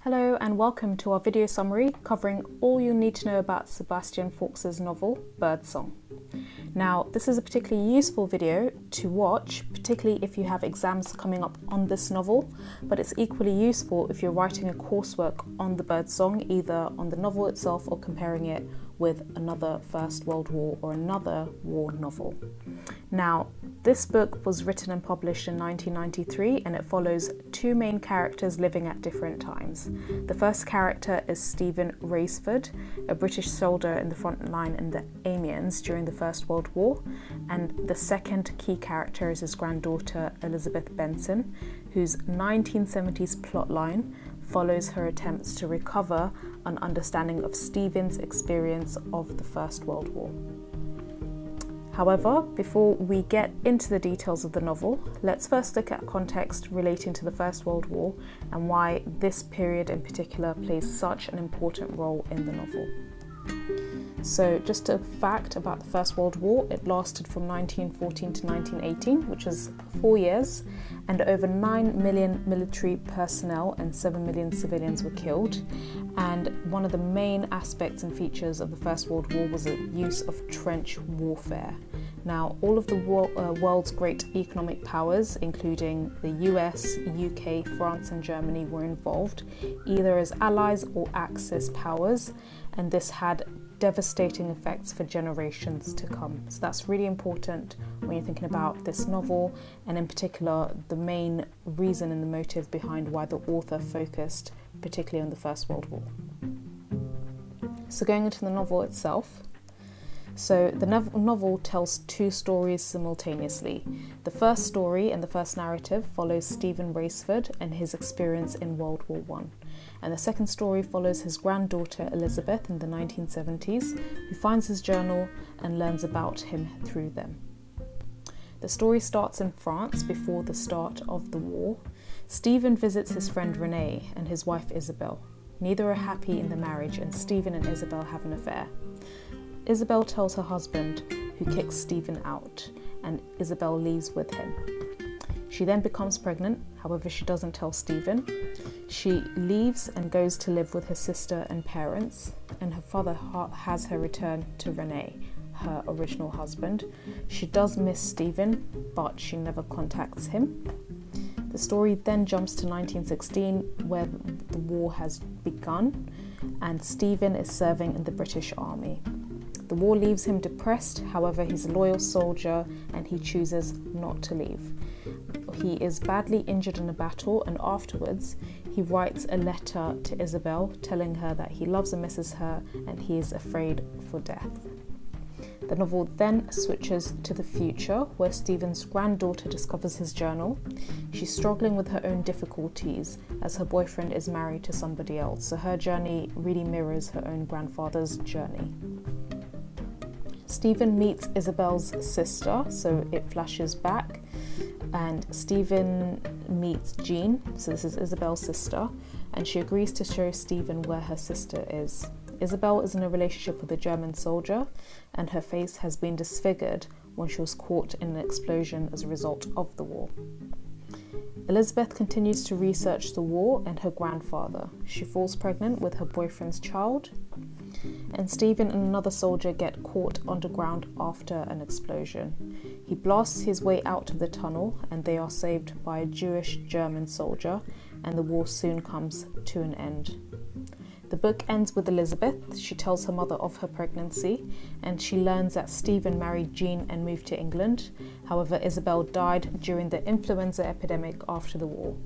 Hello and welcome to our video summary covering all you need to know about Sebastian Faulks' novel, Birdsong. Now, this is a particularly useful video to watch, particularly if you have exams coming up on this novel, but it's equally useful if you're writing a coursework on the Birdsong, either on the novel itself or comparing it with another First World War or another war novel. Now, this book was written and published in 1993 and it follows two main characters living at different times. The first character is Stephen Raisford, a British soldier in the front line in the Amiens during the First World War, and the second key character is his granddaughter Elizabeth Benson, whose 1970s plotline follows her attempts to recover an understanding of Stephen's experience of the First World War. However, before we get into the details of the novel, let's first look at context relating to the First World War and why this period in particular plays such an important role in the novel. So just a fact about the First World War, it lasted from 1914 to 1918, which is 4 years, and over 9 million military personnel and 7 million civilians were killed. And one of the main aspects and features of the First World War was the use of trench warfare. Now, all of the world's great economic powers, including the US, UK, France and Germany, were involved, either as allies or Axis powers, and this had devastating effects for generations to come. So that's really important when you're thinking about this novel, and in particular the main reason and the motive behind why the author focused particularly on the First World War. So going into the novel itself, so the novel tells two stories simultaneously. The first story and the first narrative follows Stephen Raisford and his experience in World War I. And the second story follows his granddaughter Elizabeth in the 1970s, who finds his journal and learns about him through them. The story starts in France before the start of the war. Stephen visits his friend Renee and his wife Isabel. Neither are happy in the marriage and Stephen and Isabel have an affair. Isabel tells her husband, who kicks Stephen out, and Isabel leaves with him. She then becomes pregnant, however she doesn't tell Stephen. She leaves and goes to live with her sister and parents, and her father has her return to Renee, her original husband. She does miss Stephen, but she never contacts him. The story then jumps to 1916, where the war has begun, and Stephen is serving in the British Army. The war leaves him depressed, however he's a loyal soldier and he chooses not to leave. He is badly injured in a battle, and afterwards he writes a letter to Isabel telling her that he loves and misses her and he is afraid for death. The novel then switches to the future, where Stephen's granddaughter discovers his journal. She's struggling with her own difficulties as her boyfriend is married to somebody else, so her journey really mirrors her own grandfather's journey. Stephen meets Isabel's sister, so it flashes back, and Stephen meets Jean, so this is Isabel's sister, and she agrees to show Stephen where her sister is. Isabel is in a relationship with a German soldier, and her face has been disfigured when she was caught in an explosion as a result of the war. Elizabeth continues to research the war and her grandfather. She falls pregnant with her boyfriend's child, and Stephen and another soldier get caught underground after an explosion. He blasts his way out of the tunnel and they are saved by a Jewish German soldier, and the war soon comes to an end. The book ends with Elizabeth. She tells her mother of her pregnancy and she learns that Stephen married Jean and moved to England. However, Isabel died during the influenza epidemic after the war.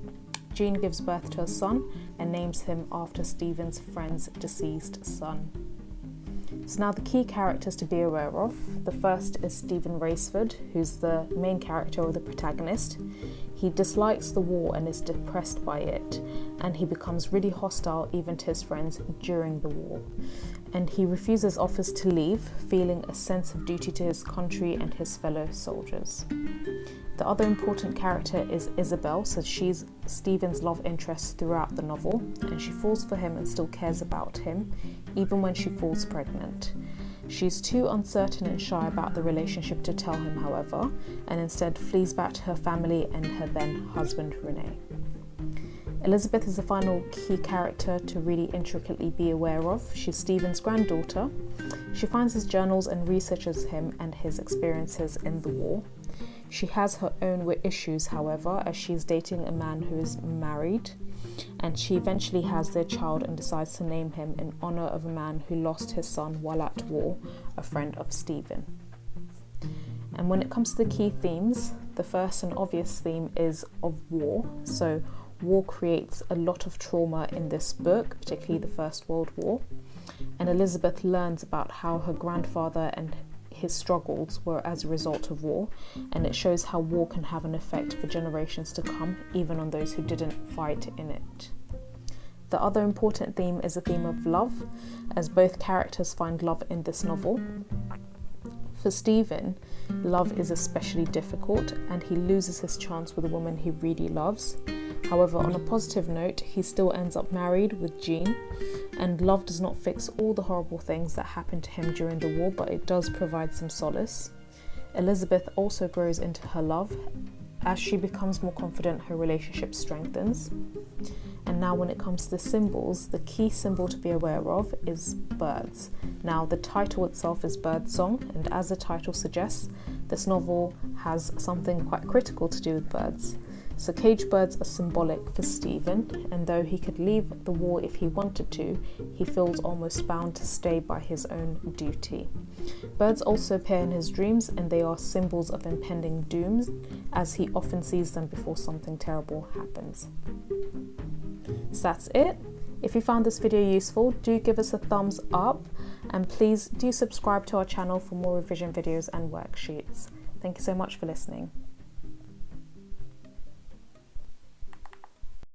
Jean gives birth to a son and names him after Stephen's friend's deceased son. So now the key characters to be aware of. The first is Stephen Raisford, who's the main character or the protagonist. He dislikes the war and is depressed by it, and he becomes really hostile even to his friends during the war. And he refuses offers to leave, feeling a sense of duty to his country and his fellow soldiers. The other important character is Isabel, so she's Stephen's love interest throughout the novel, and she falls for him and still cares about him, even when she falls pregnant. She's too uncertain and shy about the relationship to tell him, however, and instead flees back to her family and her then husband Renee. Elizabeth is the final key character to really intricately be aware of. She's Stephen's granddaughter. She finds his journals and researches him and his experiences in the war. She has her own issues, however, as she's dating a man who is married, and she eventually has their child and decides to name him in honour of a man who lost his son while at war, a friend of Stephen. And when it comes to the key themes, the first and obvious theme is of war. So war creates a lot of trauma in this book, particularly the First World War. And Elizabeth learns about how her grandfather and his struggles were as a result of war, and it shows how war can have an effect for generations to come, even on those who didn't fight in it. The other important theme is a theme of love, as both characters find love in this novel. For Stephen, love is especially difficult, and he loses his chance with a woman he really loves. However, on a positive note, he still ends up married with Jean, and love does not fix all the horrible things that happened to him during the war, but it does provide some solace. Elizabeth also grows into her love. As she becomes more confident, her relationship strengthens. And now when it comes to the symbols, the key symbol to be aware of is birds. Now the title itself is Birdsong, and as the title suggests, this novel has something quite critical to do with birds. So cage birds are symbolic for Stephen, and though he could leave the war if he wanted to, he feels almost bound to stay by his own duty. Birds also appear in his dreams, and they are symbols of impending dooms, as he often sees them before something terrible happens. So that's it. If you found this video useful, do give us a thumbs up, and please do subscribe to our channel for more revision videos and worksheets. Thank you so much for listening.